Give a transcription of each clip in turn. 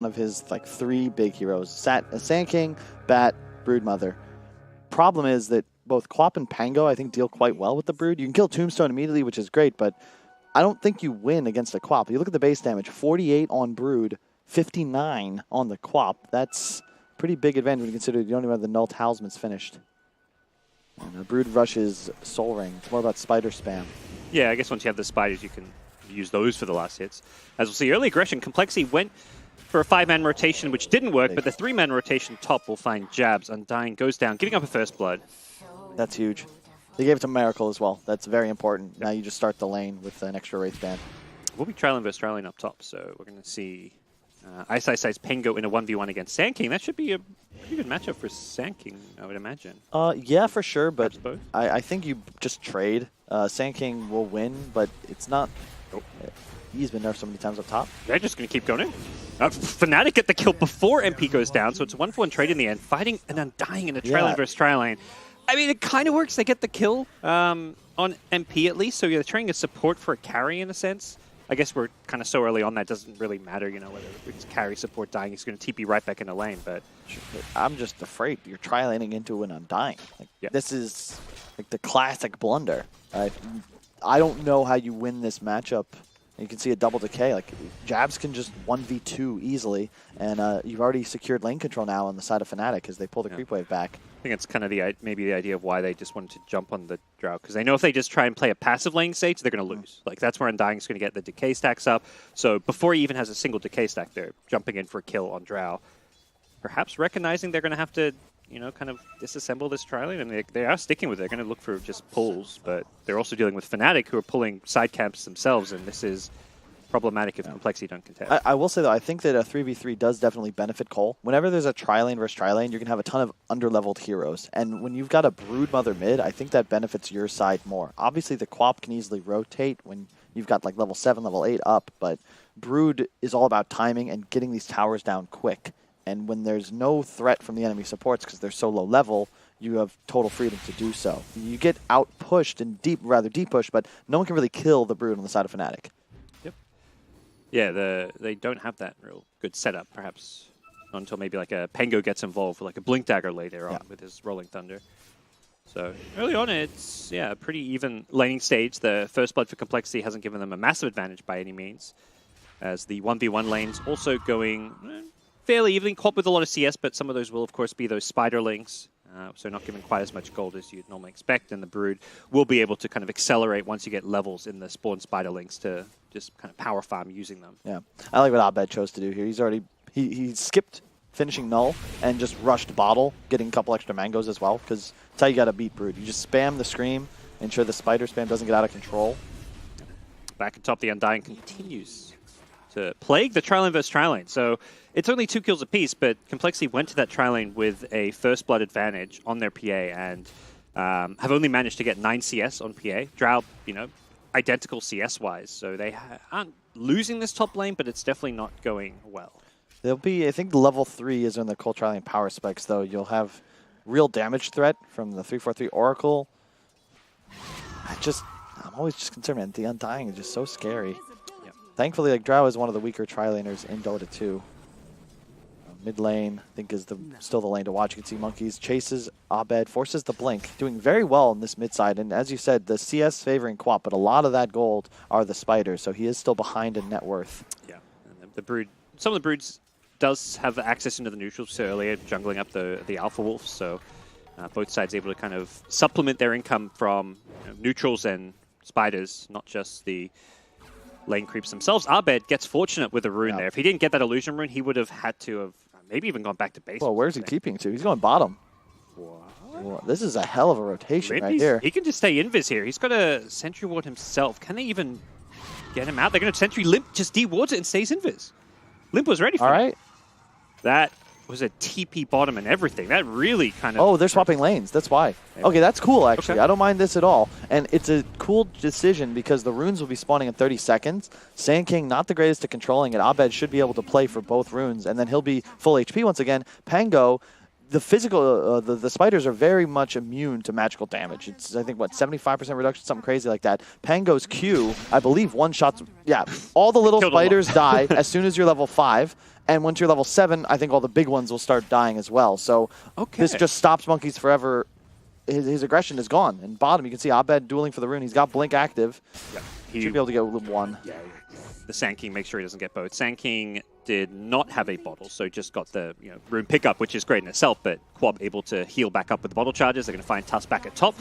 of his like 3 big heroes. Sand King, Bat, Broodmother. Problem is that both Quap and Pango, I think, deal quite well with the Brood. You can kill Tombstone immediately, which is great, but I don't think you win against a Quap. You look at the base damage, 48 on Brood, 59 on the Quap. That's pretty big advantage when you consider you don't even have the Null Talismans finished. And the Brood rushes Soul Ring. It's more about spider spam. Yeah, I guess once you have the spiders, you can use those for the last hits. As we'll see, early aggression, Complexity went for a 5-man rotation, which didn't work, but the 3-man rotation top will find Jabs. Undying goes down, giving up a first blood. That's huge. They gave it to Miracle as well. That's very important. Now you just start the lane with an extra Wraith Band. We'll be Trailing versus Trailing up top, so we're going to see Ice Pango in a 1v1 against Sand King. That should be a pretty good matchup for Sand King, I would imagine. Yeah, for sure, but I think you just trade. Sand King will win, but it's not... Oh. He's been nerfed so many times up top. They're just going to keep going in. Fnatic get the kill before MP goes down, so it's a 1-for-1 trade in the end. Fighting an Undying in a Trailing versus Tri-Lane. I mean, it kind of works. They get the kill on MP at least, so you're trading a support for a carry in a sense. I guess we're kind of so early on that doesn't really matter, you know, whether it's carry, support, dying. He's going to TP right back in the lane, but... I'm just afraid you're Tri-Laning into an Undying. Like, This is like the classic blunder. I don't know how you win this matchup. You can see a double decay. Like Jabs can just 1v2 easily, and you've already secured lane control now on the side of Fnatic as they pull the creep wave back. I think it's kind of maybe the idea of why they just wanted to jump on the Drow, because they know if they just try and play a passive lane stage, they're going to lose. Like that's where Undying's going to get the decay stacks up. So before he even has a single decay stack, they're jumping in for a kill on Drow. Perhaps recognizing they're going to have to, you know, kind of disassemble this Tri-Lane, and they are sticking with it. They're going to look for just pulls, but they're also dealing with Fnatic, who are pulling side camps themselves, and this is problematic if Complexity don't contest. I will say, though, I think that a 3v3 does definitely benefit CoL. Whenever there's a Tri-Lane versus Tri-Lane, you're going to have a ton of under-leveled heroes, and when you've got a Broodmother mid, I think that benefits your side more. Obviously, the Quap can easily rotate when you've got like level 7, level 8 up, but Brood is all about timing and getting these towers down quick. And when there's no threat from the enemy supports because they're so low level, you have total freedom to do so. You get out-pushed and rather deep pushed, but no one can really kill the Brood on the side of Fnatic. Yep. Yeah, they don't have that real good setup, perhaps, until maybe like a Pango gets involved with like a Blink Dagger later on with his Rolling Thunder. So early on, it's a pretty even laning stage. The first blood for Complexity hasn't given them a massive advantage by any means, as the 1v1 lanes also going fairly evenly, Quap with a lot of CS, but some of those will, of course, be those spiderlings, so not giving quite as much gold as you'd normally expect, and the Brood will be able to kind of accelerate once you get levels in the spawn spiderlings to just kind of power farm using them. Yeah, I like what Abed chose to do here. He's already, he skipped finishing Null and just rushed Bottle, getting a couple extra mangoes as well, because that's how you got to beat Brood. You just spam the Scream, ensure the spider spam doesn't get out of control. Back on top, the Undying continues to plague the Tri-Lane versus Tri-Lane. So it's only 2 kills apiece, but Complexity went to that Tri-Lane with a first blood advantage on their PA and have only managed to get 9 CS on PA. Drow, you know, identical CS-wise, so they aren't losing this top lane, but it's definitely not going well. There'll be, I think, level 3 is on the CoL Tri-Lane power specs, though. You'll have real damage threat from the 343 Oracle. I'm always just concerned, man. The Undying is just so scary. Thankfully, like Drow is one of the weaker Tri-Laners in Dota 2. Mid lane, I think, is still the lane to watch. You can see Monkeys chases Abed, forces the blink, doing very well in this mid side. And as you said, the CS favoring Quap, but a lot of that gold are the spiders, so he is still behind in net worth. Yeah, and the Brood, some of the Broods does have access into the neutrals so earlier, jungling up the Alpha Wolves. So both sides able to kind of supplement their income from neutrals and spiders, not just the lane creeps themselves. Abed gets fortunate with a rune there. If he didn't get that illusion rune, he would have had to have maybe even gone back to base. Well, where's he keeping to? He's going bottom. Well, this is a hell of a rotation right here. He can just stay invis here. He's got a Sentry Ward himself. Can they even get him out? They're going to Sentry. Limp just de-wards it and stays invis. Limp was ready for it. That was a TP bottom and everything. That really kind of... Oh, they're swapping lanes. That's why. Okay, that's cool, actually. Okay. I don't mind this at all. And it's a cool decision because the runes will be spawning in 30 seconds. Sand King, not the greatest at controlling it. Abed should be able to play for both runes, and then he'll be full HP once again. Pango the physical, the spiders are very much immune to magical damage. It's, I think, what, 75% reduction, something crazy like that. Pango's Q, I believe, one-shots, yeah, all the little spiders die as soon as you're level 5, and once you're level 7, I think all the big ones will start dying as well. So this just stops monkeys forever. His aggression is gone. And bottom, you can see Abed dueling for the rune. He's got Blink active. Yep. He should be able to get one. Yeah. The Sand King, make sure he doesn't get both. Sand King did not have a bottle, so just got the rune pickup, which is great in itself, but Quab able to heal back up with the bottle charges. They're going to find Tuss back at top,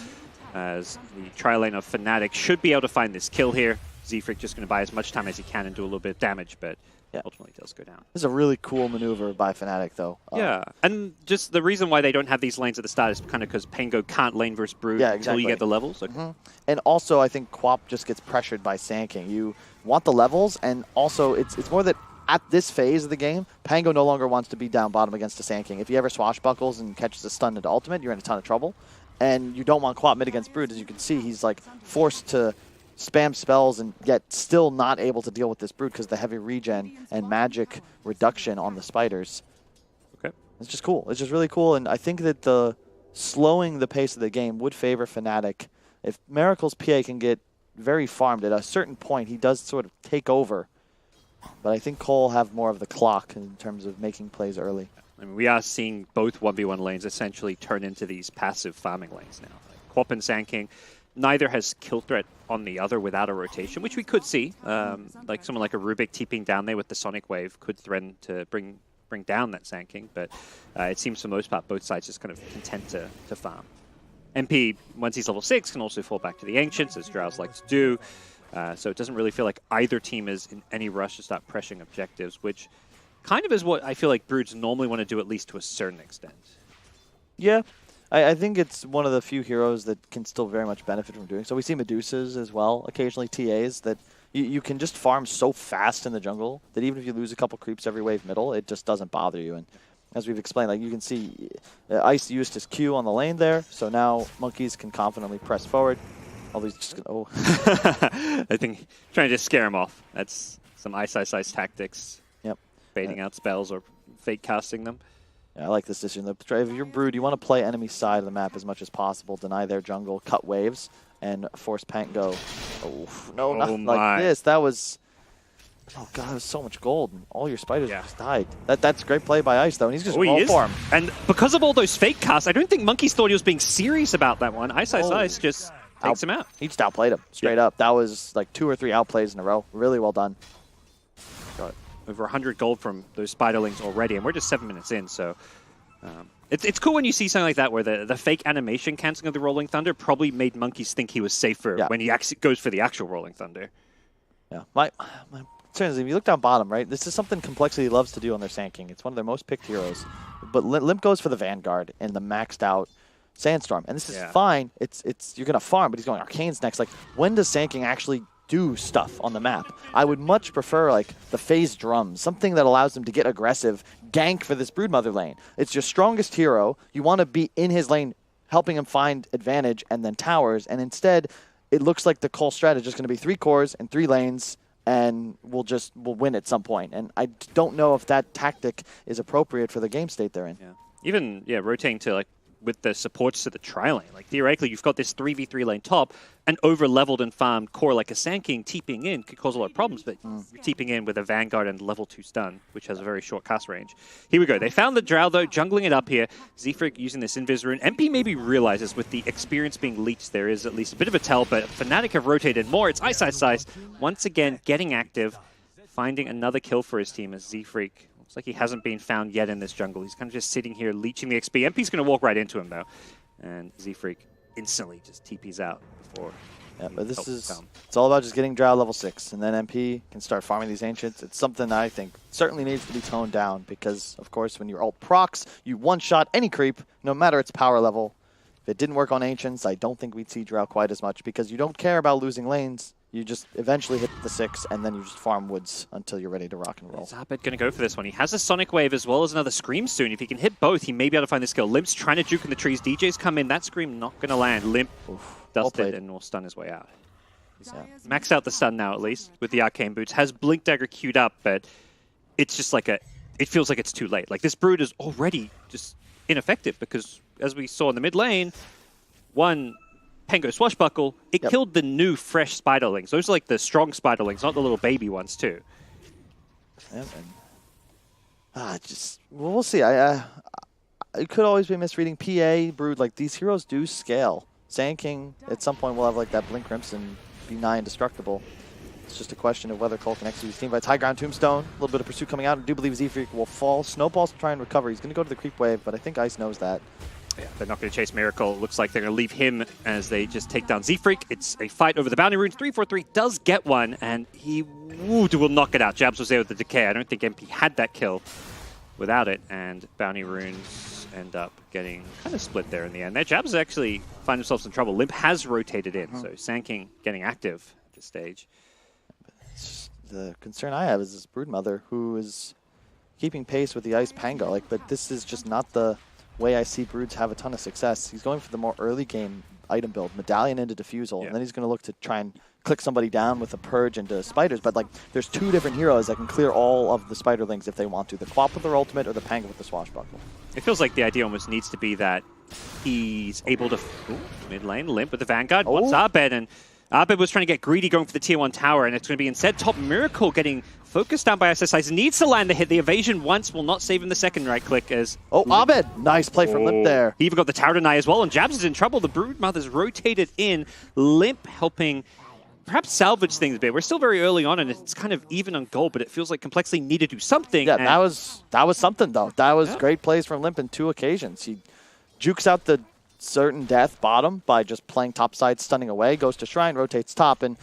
as the tri-lane of Fnatic should be able to find this kill here. Z-Freak just going to buy as much time as he can and do a little bit of damage, but ultimately does go down. This is a really cool maneuver by Fnatic, though. Yeah, and just the reason why they don't have these lanes at the start is kind of because Pango can't lane versus Brood until you get the levels. And also, I think Quap just gets pressured by Sand King. You want the levels, and also it's more that at this phase of the game, Pango no longer wants to be down bottom against a Sand King. If he ever swashbuckles and catches a stun into ultimate, you're in a ton of trouble. And you don't want Quap mid against Brood. As you can see, he's like forced to spam spells and yet still not able to deal with this Brood because the heavy regen and magic reduction on the spiders. Okay. It's just cool. It's just really cool, and I think that the slowing the pace of the game would favor Fnatic. If Miracle's PA can get very farmed at a certain point, he does sort of take over. But I think CoL have more of the clock in terms of making plays early. I mean, we are seeing both 1v1 lanes essentially turn into these passive farming lanes now. Like Quap and Sand King, neither has kill threat on the other without a rotation, which we could see. Like someone like a Rubik TPing down there with the Sonic Wave could threaten to bring down that Sand King, but it seems for the most part both sides just kind of content to farm. MP, once he's level 6, can also fall back to the Ancients, as Drows like to do. So it doesn't really feel like either team is in any rush to start pressuring objectives, which kind of is what I feel like Broods normally want to do, at least to a certain extent. Yeah, I think it's one of the few heroes that can still very much benefit from doing so. We see Medusas as well, occasionally TAs, that you can just farm so fast in the jungle that even if you lose a couple creeps every wave middle, it just doesn't bother you. And as we've explained, like you can see Ice used his Q on the lane there, so now monkeys can confidently press forward. Although he's just gonna, I think trying to scare him off. That's some Ice tactics. Yep. Baiting out spells or fake casting them. Yeah, I like this decision. If you're Brood, you want to play enemy side of the map as much as possible, deny their jungle, cut waves, and force Pango. Oh, no, not like this. That was... Oh, God, that was so much gold. And all your spiders just died. That's great play by Ice, though, and he's just roll for him. And because of all those fake casts, I don't think Monkeys thought he was being serious about that one. Ice just takes him out. He just outplayed him, straight up. That was like 2 or 3 outplays in a row. Really well done. Got over 100 gold from those spiderlings already, and we're just 7 minutes in, so... It's cool when you see something like that where the fake animation cancelling of the Rolling Thunder probably made Monkeys think he was safer when he actually goes for the actual Rolling Thunder. Yeah, my concern is if you look down bottom, right, this is something Complexity loves to do on their Sand King. It's one of their most picked heroes. But Limp goes for the Vanguard and the maxed out Sandstorm. And this is fine. It's you're going to farm, but he's going Arcane's next. Like, when does Sand King actually do stuff on the map? I would much prefer like the phase drums, something that allows him to get aggressive, gank for this Broodmother lane. It's your strongest hero. You want to be in his lane, helping him find advantage and then towers, and instead it looks like the CoL strat is just going to be 3 cores and 3 lanes, and we'll win at some point. And I don't know if that tactic is appropriate for the game state they're in. Yeah. Even rotating to like with the supports to the tri-lane. Like, theoretically, you've got this 3v3 lane top, and over-leveled and farmed core like a Sand King TPing in could cause a lot of problems, but you're TPing in with a Vanguard and level 2 stun, which has a very short cast range. Here we go. They found the Drow, though, jungling it up here. Z-Freak using this Invis rune. MP maybe realizes with the experience being leached, there is at least a bit of a tell, but Fnatic have rotated more. It's Ice. Once again, getting active, finding another kill for his team as Z-Freak... Looks like he hasn't been found yet in this jungle. He's kind of just sitting here leeching the XP. MP's going to walk right into him, though. And Z-Freak instantly just TP's out before. Yeah, but this is... It's all about just getting Drow level 6. And then MP can start farming these Ancients. It's something I think certainly needs to be toned down. Because, of course, when you're ult procs, you one-shot any creep, no matter its power level. If it didn't work on Ancients, I don't think we'd see Drow quite as much. Because you don't care about losing lanes. You just eventually hit the 6, and then you just farm woods until you're ready to rock and roll. Is Abed going to go for this one? He has a Sonic Wave as well as another Scream soon. If he can hit both, he may be able to find this kill. Limp's trying to juke in the trees. DJ's come in. That Scream not going to land. Limp dusted and will stun his way out. He's maxed out the stun now, at least, with the Arcane Boots. Has Blink Dagger queued up, but it's just like it feels like it's too late. Like, this Brood is already just ineffective because, as we saw in the mid lane, one Pango Swashbuckle, it killed the new fresh Spiderlings. Those are like the strong Spiderlings, not the little baby ones too. We'll see. It could always be misreading. PA, Brood, like these heroes do scale. Sand King, at some point, will have like that Blink Crimson, be nigh indestructible. It's just a question of whether CoL can execute his team fights. High ground Tombstone, a little bit of pursuit coming out. I do believe Z-Freak will fall. Snowball's to try and recover. He's going to go to the creep wave, but I think Ice knows that. Yeah, they're not going to chase Miracle. Looks like they're going to leave him as they just take down Z-Freak. It's a fight over the bounty runes. 343 does get one, and he will knock it out. Jabs was there with the decay. I don't think MP had that kill without it, and bounty runes end up getting kind of split there in the end. Their Jabs actually find themselves in trouble. Limp has rotated in, so Sand King getting active at this stage. The concern I have is this Broodmother, who is keeping pace with the Ice Pango. Like, but this is just not the way I see Broods have a ton of success. He's going for the more early game item build, Medallion into Diffusal, and then he's going to look to try and click somebody down with a Purge into Spiders. But like, there's two different heroes that can clear all of the Spiderlings if they want to. The Quap with their ultimate or the Pango with the Swashbuckle. It feels like the idea almost needs to be that he's able to mid lane Limp with the Vanguard. What's Abed? And Abed was trying to get greedy going for the tier 1 tower, and it's going to be instead top Miracle getting focused down by SSIs. Needs to land the hit. The evasion once will not save him the second right click as... Abed! Nice play from Limp there. He even got the tower deny as well, and Jabs is in trouble. The Broodmother's rotated in. Limp helping perhaps salvage things a bit. We're still very early on, and it's kind of even on goal, but it feels like Complexity need to do something. Yeah, that was something, though. That was great plays from Limp in 2 occasions. He jukes out the certain death bottom by just playing topside, stunning away, goes to Shrine, rotates top, and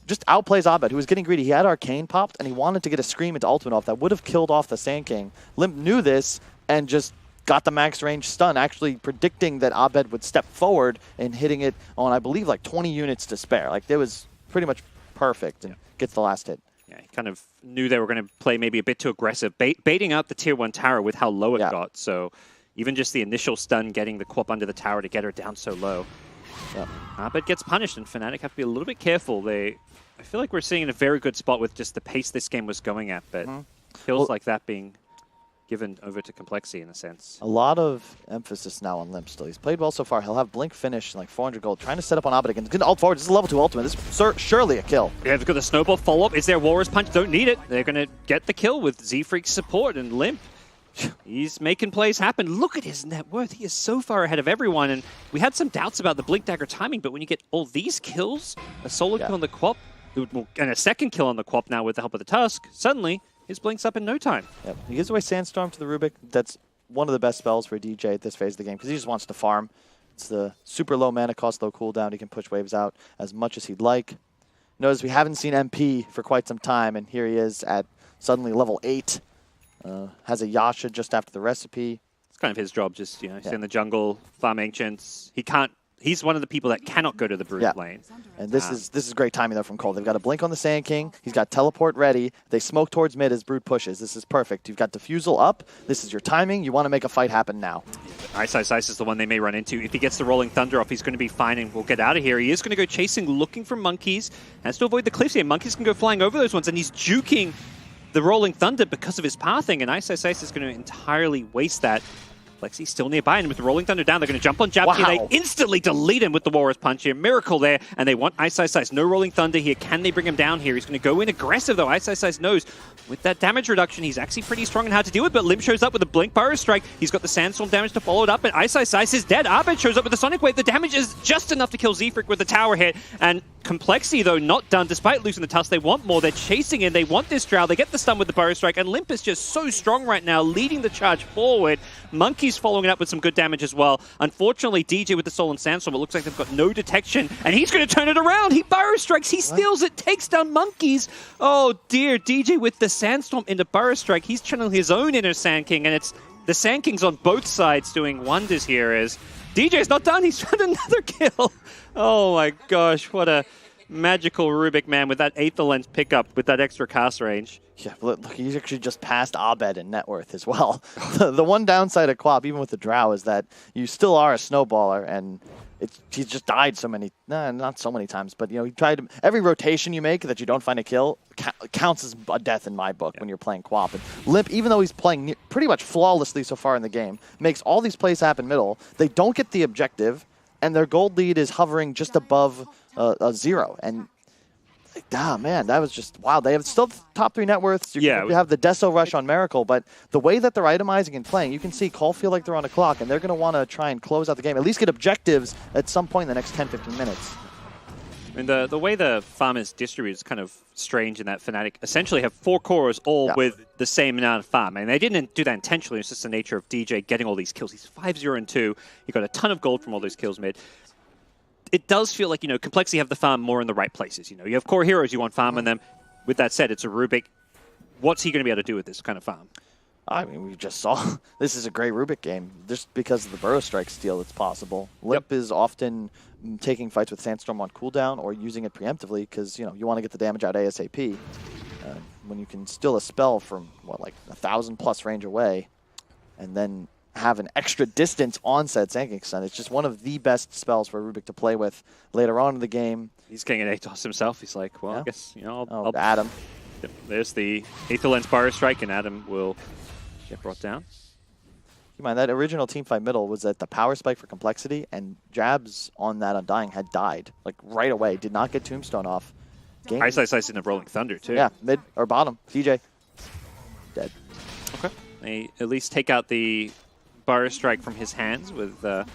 just outplays Abed, who was getting greedy. He had Arcane popped, and he wanted to get a Scream into ultimate off that would have killed off the Sand King. Limp knew this and just got the max range stun, actually predicting that Abed would step forward and hitting it on, I believe, like 20 units to spare. Like, it was pretty much perfect and gets the last hit. Yeah, he kind of knew they were going to play maybe a bit too aggressive, baiting out the tier 1 tower with how low it got. So even just the initial stun, getting the Quap under the tower to get her down so low. Abed gets punished, and Fnatic have to be a little bit careful. I feel like we're seeing in a very good spot with just the pace this game was going at, but feels like that being given over to Complexity in a sense. A lot of emphasis now on Limp still. He's played well so far. He'll have Blink finish, like 400 gold, trying to set up on Abed again. He's going to ult forward. This is a level 2 ultimate. This is surely a kill. Yeah, they've got the Snowball follow-up. Is there Walrus Punch? Don't need it. They're going to get the kill with Z-Freak's support, and Limp, he's making plays happen. Look at his net worth. He is so far ahead of everyone, and we had some doubts about the Blink Dagger timing, but when you get all these kills, a solo kill on the Quap, and a second kill on the Quap now with the help of the Tusk, suddenly his Blink's up in no time. Yep. He gives away Sandstorm to the Rubik. That's one of the best spells for DJ at this phase of the game because he just wants to farm. It's the super low mana cost, low cooldown. He can push waves out as much as he'd like. Notice we haven't seen MP for quite some time, and here he is at suddenly level 8. Has a Yasha just after the recipe. It's kind of his job, just, he's in the jungle, farm Ancients. He's one of the people that cannot go to the Brood lane. And this is great timing, though, from CoL. They've got a Blink on the Sand King. He's got Teleport ready. They smoke towards mid as Brood pushes. This is perfect. You've got Diffusal up. This is your timing. You want to make a fight happen now. Ice is the one they may run into. If he gets the Rolling Thunder off, he's going to be fine and we'll get out of here. He is going to go chasing, looking for monkeys. Has to avoid the cliffs here. Monkeys can go flying over those ones, and he's juking the Rolling Thunder because of his pathing, and Ice is going to entirely waste that. Lexi's still nearby, and with the Rolling Thunder down, they're going to jump on Jab here. They instantly delete him with the Walrus Punch here. Miracle there, and they want Ice. No Rolling Thunder here. Can they bring him down here? He's going to go in aggressive, though. Ice knows with that damage reduction, he's actually pretty strong and hard to deal with, but Limp shows up with a Blink Burrow Strike. He's got the Sandstorm damage to follow it up, and Ice is dead. Abed shows up with the Sonic Wave. The damage is just enough to kill Z-Freak with the tower hit, and Complexity, though, not done. Despite losing the Tusk, they want more. They're chasing in. They want this Drow. They get the stun with the Burrow Strike, and Limp is just so strong right now, leading the charge forward. Monkey's following it up with some good damage as well. Unfortunately, DJ with the Soul and Sandstorm, it looks like they've got no detection, and he's going to turn it around. He Burrow Strikes. He steals it, takes down Monkeys. Oh, dear. DJ with the Sandstorm into Burrow Strike. He's channeling his own inner Sand King, and it's the Sand Kings on both sides doing wonders here as DJ's not done. He's found another kill. Oh, my gosh. What a magical Rubik, man, with that Aether Lens pickup with that extra cast range. Yeah, look, he's actually just passed Abed in net worth as well. The one downside of Quap, even with the Drow, is that you still are a snowballer, and he's just died so many, not so many times, but he tried to, every rotation you make that you don't find a kill counts as a death in my book when you're playing Quap. And Limp, even though he's playing pretty much flawlessly so far in the game, makes all these plays happen middle. They don't get the objective, and their gold lead is hovering just above a 0. And man, that was just wow. They have still top 3 net worths. You have the Deso rush on Miracle, but the way that they're itemizing and playing, you can see CoL feel like they're on a clock, and they're going to want to try and close out the game, at least get objectives at some point in the next 10-15 minutes. I mean, the way the farm is distributed is kind of strange in that Fnatic essentially have 4 cores all with the same amount of farm. And they didn't do that intentionally. It's just the nature of DJ getting all these kills. He's 5-0-2. He got a ton of gold from all those kills mid. It does feel like, Complexity have the farm more in the right places. You have core heroes, you want farm on them. With that said, it's a Rubik. What's he going to be able to do with this kind of farm? I mean, we just saw this is a great Rubik game just because of the Burrow Strike steal that's possible. Limp is often taking fights with Sandstorm on cooldown or using it preemptively because, you want to get the damage out ASAP. When you can steal a spell from, like 1,000+ range away and then have an extra distance on said Sanking Stun. It's just one of the best spells for Rubik to play with later on in the game. He's getting an Atos himself. He's like, well, I guess, I'll Adam. Yep, there's the Aether Lens Burrow Strike, and Adam will get brought down. Keep in mind, that original teamfight middle was at the power spike for Complexity, and Jabs on that Undying had died, like right away. Did not get Tombstone off. Ice in the Rolling Thunder, too. Yeah, mid or bottom. DJ. Dead. Okay. They at least take out the Burrow Strike from his hands with a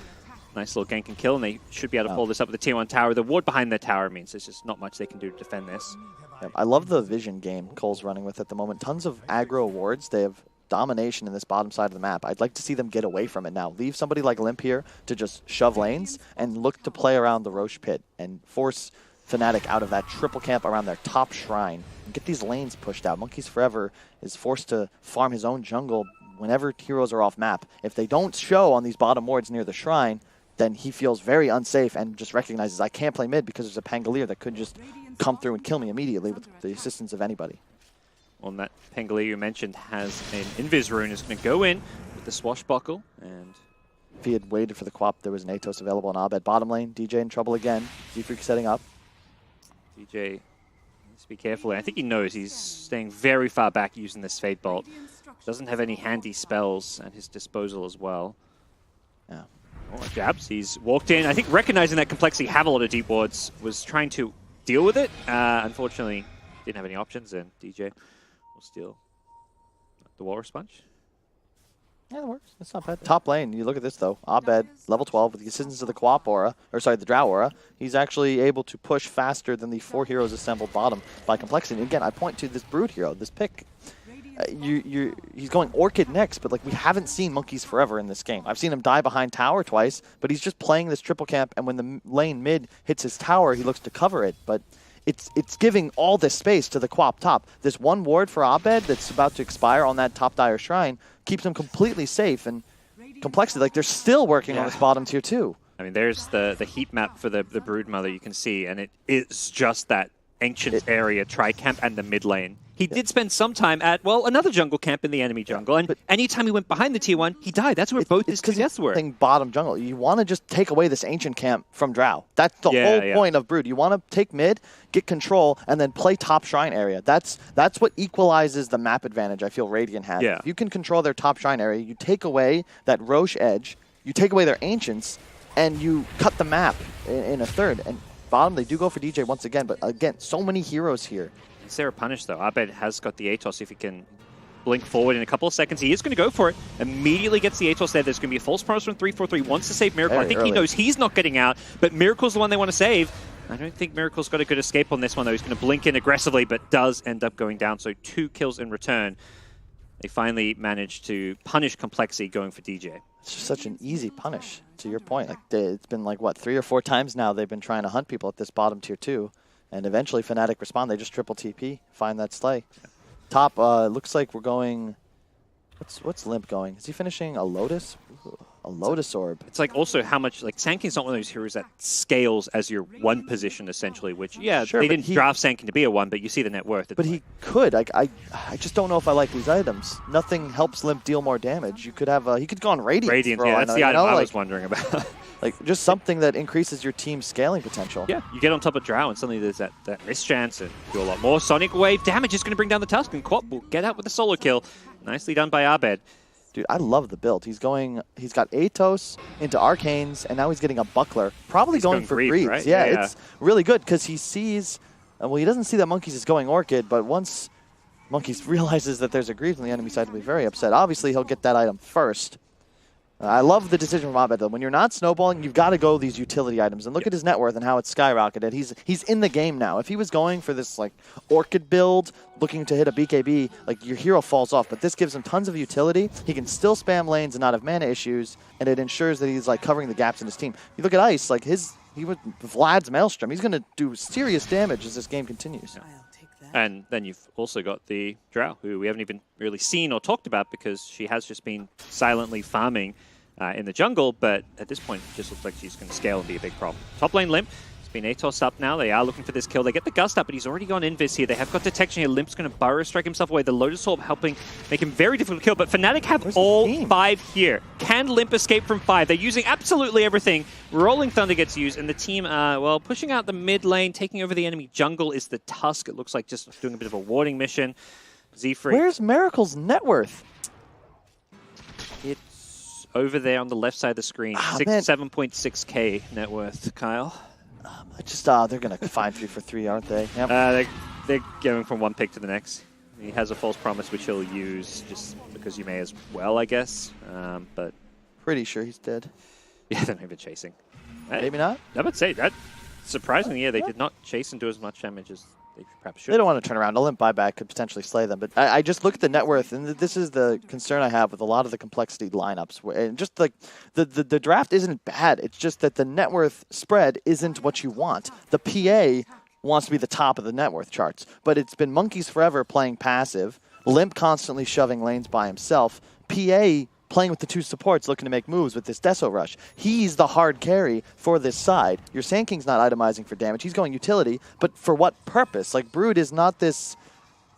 nice little gank and kill, and they should be able to follow this up with the Tier 1 tower. The ward behind the tower means there's just not much they can do to defend this. Yep. I love the vision game CoL's running with at the moment. Tons of aggro wards. They have domination in this bottom side of the map. I'd like to see them get away from it now. Leave somebody like Limp here to just shove lanes and look to play around the Roche pit and force Fnatic out of that triple camp around their top shrine and get these lanes pushed out. Monkeys Forever is forced to farm his own jungle whenever heroes are off map. If they don't show on these bottom wards near the shrine, then he feels very unsafe and just recognizes I can't play mid because there's a Pangolier that could just come through and kill me immediately with the assistance of anybody. Well, that Pangolier you mentioned has an Invis rune. Is going to go in with the Swashbuckle. And if he had waited for the Quap, there was an Atos available on Abed. Bottom lane, DJ in trouble again. Z-Freak setting up. DJ needs to be careful. I think he knows he's staying very far back using this Fade Bolt. Doesn't have any handy spells at his disposal as well. Yeah. Oh, Jabs. He's walked in. I think recognizing that Complexity have a lot of deep wards, was trying to deal with it. Unfortunately, didn't have any options, and DJ will steal the Walrus Sponge. Yeah, it works. That's not bad. Top lane, you look at this though. Abed, level 12, with the assistance of the Quap aura, or sorry, the Drow aura, he's actually able to push faster than the 4 heroes assembled bottom by Complexity. And again, I point to this Brood hero, this pick. He's going Orchid next, but like we haven't seen Monkeys Forever in this game. I've seen him die behind tower twice, but he's just playing this triple camp, and when the lane mid hits his tower, he looks to cover it. But it's giving all this space to the Quap top. This one ward for Abed that's about to expire on that top Dire Shrine keeps him completely safe, and Complexity, like they're still working on this bottom tier 2. I mean, there's the heat map for the Brood Mother you can see, and it is just that ancient area, tri-camp, and the mid lane. He did spend some time at, well, another jungle camp in the enemy jungle, and anytime he went behind the tier 1, he died. That's where both his deaths were. Bottom jungle. You want to just take away this ancient camp from Drow. That's the whole point of Brood. You want to take mid, get control, and then play top shrine area. That's what equalizes the map advantage I feel Radiant has. Yeah. If you can control their top shrine area, you take away that Roche edge, you take away their ancients, and you cut the map in a third. And bottom, they do go for DJ once again, but again, so many heroes here. Is there a punish, though? Abed has got the Atos. If he can blink forward in a couple of seconds, he is going to go for it. Immediately gets the Atos there. There's going to be a false promise from 343. Wants to save Miracle. I think he knows he's not getting out, but Miracle's the one they want to save. I don't think Miracle's got a good escape on this one, though. He's going to blink in aggressively, but does end up going down. So 2 kills in return. They finally managed to punish Complexity going for DJ. It's just such an easy punish, to your point. Like it's been like, what, 3 or 4 times now they've been trying to hunt people at this bottom tier 2. And eventually Fnatic respond. They just triple TP, find that slay. Top, looks like we're going... What's Limp going? Is he finishing a Lotus? Ooh, a A Lotus Orb. It's like also how much, like, Sanking's not one of those heroes that scales as your one position, essentially, which, yeah, Sure, they didn't draft Sanking to be a one, but you see the net worth. But he could. I just don't know if I like these items. Nothing helps Limp deal more damage. You could have, he could go on Radiant. Radiant, yeah, that's the item I was wondering about. Like, just something that increases your team's scaling potential. Yeah, you get on top of Drow, and suddenly there's that miss chance, and do a lot more. Sonic Wave damage is going to bring down the Tusk, and Quap will get out with a solo kill. Nicely done by Abed. Dude, I love the build. He's got Atos into Arcanes, and now he's getting a Buckler. Probably going for Greaves. Right? Yeah, it's really good because he sees, well, he doesn't see that Monkeys is going Orchid, but once Monkeys realizes that there's a Greaves on the enemy side, he'll be very upset. Obviously, he'll get that item first. I love the decision from Abed, though. When you're not snowballing, you've got to go these utility items. And look at his net worth and how it's skyrocketed. He's in the game now. If he was going for this like Orchid build, looking to hit a BKB, like your hero falls off. But this gives him tons of utility. He can still spam lanes and not have mana issues, and it ensures that he's like covering the gaps in his team. You look at Ice, like he was Vlad's Maelstrom. He's going to do serious damage as this game continues. Yeah. And then you've also got the Drow, who we haven't even really seen or talked about because she has just been silently farming in the jungle, but at this point it just looks like she's going to scale and be a big problem. Top lane Limp. It's been Atos up now. They are looking for this kill. They get the Gust up, but he's already gone Invis here. They have got detection here. Limp's going to burrow strike himself away. The Lotus Orb helping make him very difficult to kill, but Fnatic have all 5 here. Can Limp escape from 5? They're using absolutely everything. Rolling Thunder gets used, and the team, well, pushing out the mid lane, taking over the enemy jungle is the Tusk. It looks like just doing a bit of a warding mission. Z-Free. Where's Miracle's net worth? It's over there on the left side of the screen. 7.6k net worth, Kyle. They're going to find 3 for 3, aren't they? Yep. They're going from one pick to the next. He has a false promise, which he'll use just because you may as well, I guess. But pretty sure he's dead. Yeah, they're not even chasing. Maybe not? I would say that. Surprisingly, yeah, they did not chase and do as much damage as they perhaps should. They don't want to turn around. A Limp buyback could potentially slay them. But I just look at the net worth, and this is the concern I have with a lot of the complexity lineups. And just like the draft isn't bad. It's just that the net worth spread isn't what you want. The PA wants to be the top of the net worth charts. But it's been Monkeys forever playing passive. Limp constantly shoving lanes by himself. PA playing with the 2 supports, looking to make moves with this Deso Rush. He's the hard carry for this side. Your Sand King's not itemizing for damage. He's going utility, but for what purpose? Like, Brood is not this...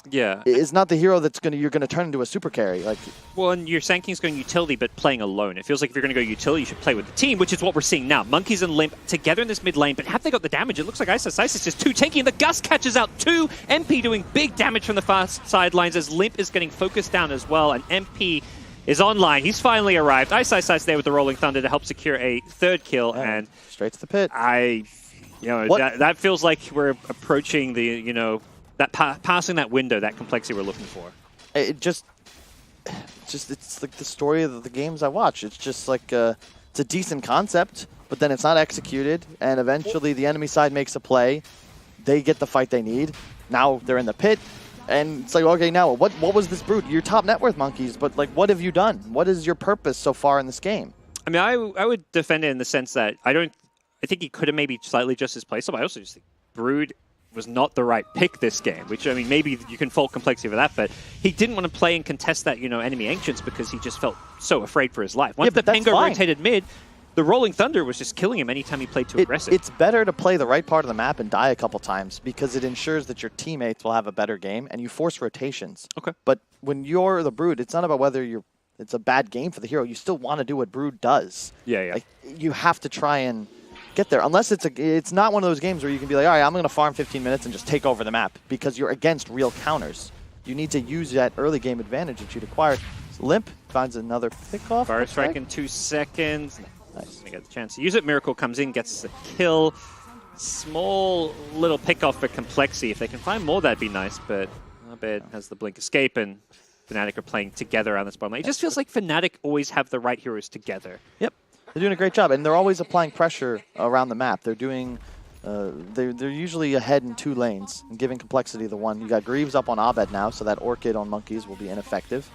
Yeah. Is not the hero that's you're gonna turn into a super carry. Like, well, and your Sand King's going utility, but playing alone. It feels like if you're going to go utility, you should play with the team, which is what we're seeing now. Monkeys and Limp together in this mid lane, but have they got the damage? It looks like Isis is too tanky, and the Gust catches out 2. MP doing big damage from the far sidelines as Limp is getting focused down as well, and MP is online. He's finally arrived. Ice there with the Rolling Thunder to help secure a 3rd kill, and straight to the pit. That feels like we're approaching the, that passing that window, that complexity we're looking for. It's like the story of the games I watch. It's just like it's a decent concept, but then it's not executed, and eventually the enemy side makes a play. They get the fight they need. Now they're in the pit. And it's like, okay, now what was this Brood? Your top net worth Monkeys, but like, what have you done? What is your purpose so far in this game? I mean, I would defend it in the sense that I think he could have maybe slightly adjusted his play. So I also just think Brood was not the right pick this game, which, I mean, maybe you can fault complexity for that, but he didn't want to play and contest that, enemy Ancients because he just felt so afraid for his life. Once the Pango rotated mid, the Rolling Thunder was just killing him anytime he played too aggressive. It's better to play the right part of the map and die a couple times because it ensures that your teammates will have a better game and you force rotations. Okay. But when you're the Brood, it's not about whether it's a bad game for the hero. You still want to do what Brood does. Yeah. Like, you have to try and get there. Unless it's not one of those games where you can be like, all right, I'm going to farm 15 minutes and just take over the map because you're against real counters. You need to use that early game advantage that you'd acquired. So Limp finds another pick-off. Fire strike in 2 seconds. Nice. They get the chance to use it. Miracle comes in, gets the kill. Small little pick-off for complexity. If they can find more, that'd be nice, but Abed has the blink escape, and Fnatic are playing together on this bottom lane. It just feels like Fnatic always have the right heroes together. Yep. They're doing a great job, and they're always applying pressure around the map. They're doing... they're usually ahead in 2 lanes and giving complexity the one. You got Greaves up on Abed now, so that Orchid on Monkeys will be ineffective.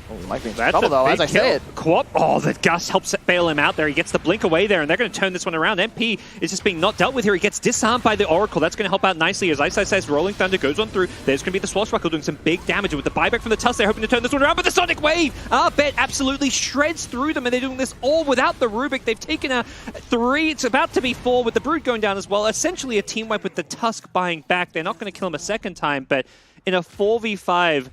Oh, Mike being in trouble, though, as I say it. Co-op. Oh, the Gus helps bail him out there. He gets the blink away there, and they're going to turn this one around. MP is just being not dealt with here. He gets disarmed by the Oracle. That's going to help out nicely as Ice says Rolling Thunder goes on through. There's going to be the Swashbuckle doing some big damage. With the buyback from the Tusk, they're hoping to turn this one around, but the Sonic Wave, Bet absolutely shreds through them, and they're doing this all without the Rubik. They've taken a 3. It's about to be 4 with the Brood going down as well. Essentially a team wipe with the Tusk buying back. They're not going to kill him a second time, but in a 4v5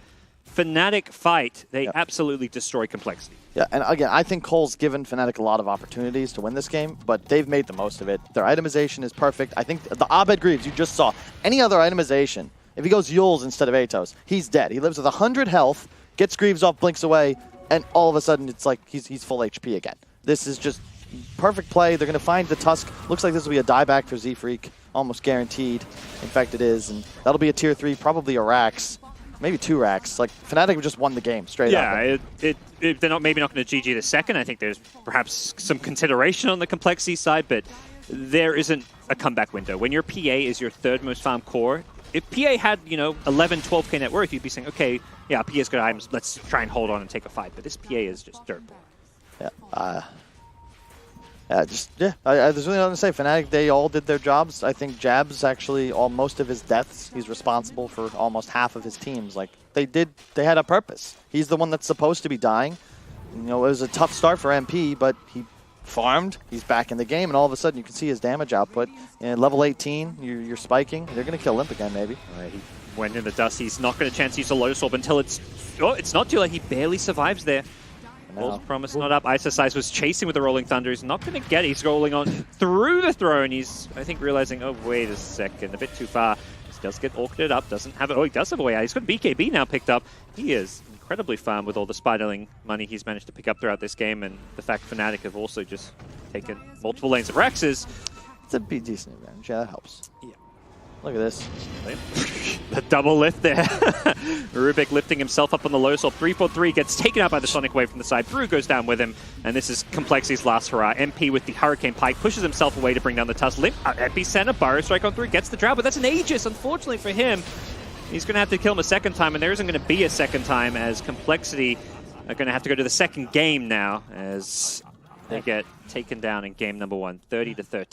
Fnatic fight, they absolutely destroy Complexity. Yeah, and again, I think CoL's given Fnatic a lot of opportunities to win this game, but they've made the most of it. Their itemization is perfect. I think the Abed Greaves you just saw, any other itemization, if he goes Yules instead of Atos, he's dead. He lives with 100 health, gets Greaves off, blinks away, and all of a sudden it's like he's full HP again. This is just perfect play. They're going to find the Tusk. Looks like this will be a dieback for Z-Freak, almost guaranteed. In fact, it is, and that'll be a tier 3, probably a Rax. Maybe 2 racks. Like, Fnatic just won the game straight up. Yeah, they're not maybe not going to GG the second. I think there's perhaps some consideration on the Complexity side, but there isn't a comeback window. When your PA is your 3rd most farmed core, if PA had, 11, 12k net worth, you'd be saying, okay, yeah, PA's good items, let's try and hold on and take a fight. But this PA is just dirt poor. Yeah. There's really nothing to say. Fnatic, they all did their jobs. I think Jabs actually, most of his deaths, he's responsible for almost half of his teams. Like, they had a purpose. He's the one that's supposed to be dying. It was a tough start for MP, but he farmed, he's back in the game, and all of a sudden you can see his damage output. And level 18, you're spiking. They're going to kill Limp again, maybe. He went in the dust. He's not going to chance to use a Lotus Orb until it's not too late. He barely survives there. False promise not up. Ice was chasing with the Rolling Thunder. He's not going to get it. He's rolling on through the throne. He's, I think, realizing, oh, wait a second, a bit too far. He does get orchided up. Doesn't have it. Oh, he does have a way out. He's got BKB now picked up. He is incredibly farmed with all the Spiderling money he's managed to pick up throughout this game, and the fact Fnatic have also just taken multiple lanes of Rexes. It's a decent advantage. Yeah, that helps. Yeah. Look at this. The double lift there. Rubik lifting himself up on the low soul. 3-4-3 gets taken out by the Sonic Wave from the side. Brew goes down with him, and this is Complexity's last hurrah. MP with the Hurricane Pike pushes himself away to bring down the Tusk. Limp, Epicenter, Burrow Strike on through, gets the drow, but that's an Aegis, unfortunately for him. He's going to have to kill him a second time, and there isn't going to be a second time, as Complexity are going to have to go to the second game now, as they get taken down in game number 1, 30-13.